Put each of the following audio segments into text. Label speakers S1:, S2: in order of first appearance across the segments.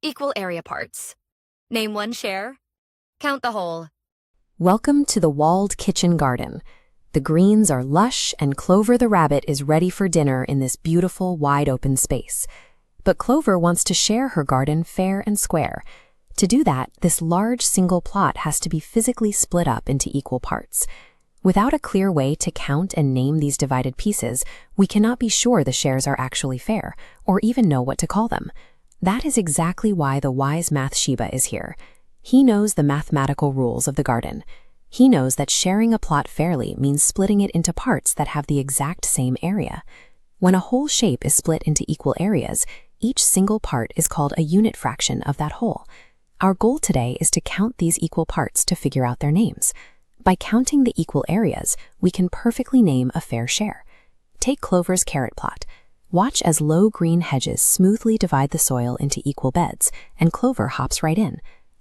S1: Equal area parts. Name one share. Count the whole.
S2: Welcome to the walled kitchen garden. The greens are lush and Clover the rabbit is ready for dinner in this beautiful wide open space. But Clover wants to share her garden fair and square. To do that, this large single plot has to be physically split up into equal parts. Without a clear way to count and name these divided pieces, we cannot be sure the shares are actually fair, or even know what to call them. That is exactly why the wise math Sheba is here. He knows the mathematical rules of the garden. He knows that sharing a plot fairly means splitting it into parts that have the exact same area. When a whole shape is split into equal areas, each single part is called a unit fraction of that whole. Our goal today is to count these equal parts to figure out their names. By counting the equal areas, we can perfectly name a fair share. Take Clover's carrot plot. Watch as low green hedges smoothly divide the soil into equal beds, and Clover hops right in.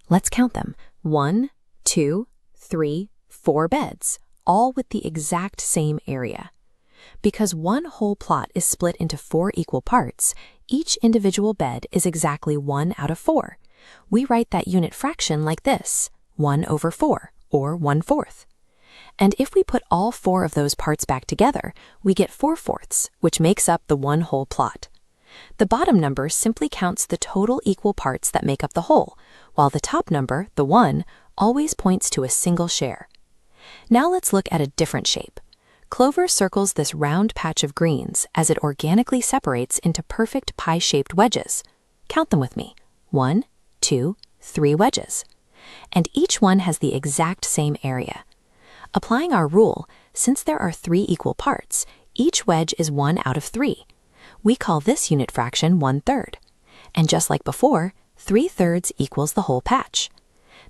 S2: Let's count them. 1, 2, 3, 4 beds, all with the exact same area. Because one whole plot is split into 4 equal parts, each individual bed is exactly 1 out of 4. We write that unit fraction like this, 1/4, or 1/4. And if we put all 4 of those parts back together, we get 4/4, which makes up the one whole plot. The bottom number simply counts the total equal parts that make up the whole, while the top number, the 1, always points to a single share. Now let's look at a different shape. Clover circles this round patch of greens as it organically separates into perfect pie-shaped wedges. Count them with me. 1, 2, 3 wedges. And each one has the exact same area. Applying our rule, since there are 3 equal parts, each wedge is 1 out of 3. We call this unit fraction 1/3. And just like before, 3/3 equals the whole patch.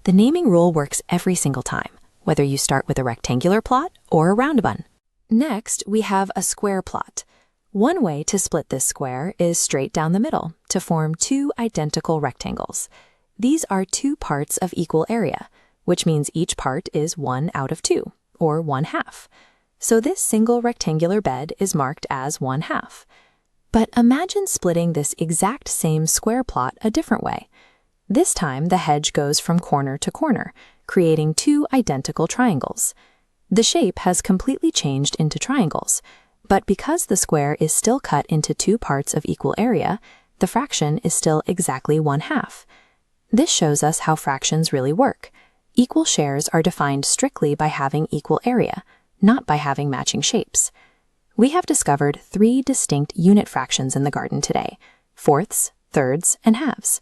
S2: The naming rule works every single time, whether you start with a rectangular plot or a round one. Next, we have a square plot. One way to split this square is straight down the middle to form 2 identical rectangles. These are 2 parts of equal area, which means each part is 1 out of 2, or 1/2. So this single rectangular bed is marked as 1/2. But imagine splitting this exact same square plot a different way. This time, the hedge goes from corner to corner, creating 2 identical triangles. The shape has completely changed into triangles, but because the square is still cut into 2 parts of equal area, the fraction is still exactly 1/2. This shows us how fractions really work. Equal shares are defined strictly by having equal area, not by having matching shapes. We have discovered 3 distinct unit fractions in the garden today: fourths, thirds, and halves.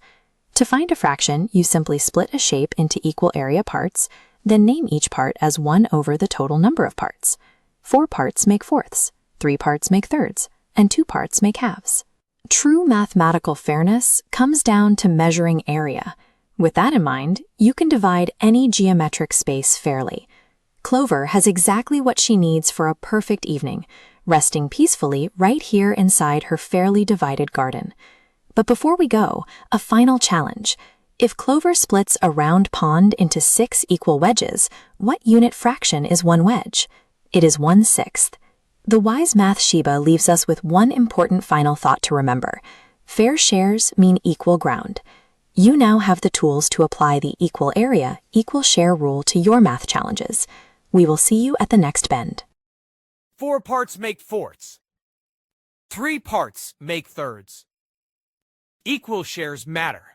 S2: To find a fraction, you simply split a shape into equal area parts, then name each part as 1 over the total number of parts. 4 parts make fourths, 3 parts make thirds, and 2 parts make halves. True mathematical fairness comes down to measuring area. With that in mind, you can divide any geometric space fairly. Clover has exactly what she needs for a perfect evening, resting peacefully right here inside her fairly divided garden. But before we go, a final challenge. If Clover splits a round pond into 6 equal wedges, what unit fraction is 1 wedge? It is 1/6. The wise math Sheba leaves us with one important final thought to remember. Fair shares mean equal ground. You now have the tools to apply the equal area, equal share rule to your math challenges. We will see you at the next bend.
S3: 4 parts make fourths. 3 parts make thirds. Equal shares matter.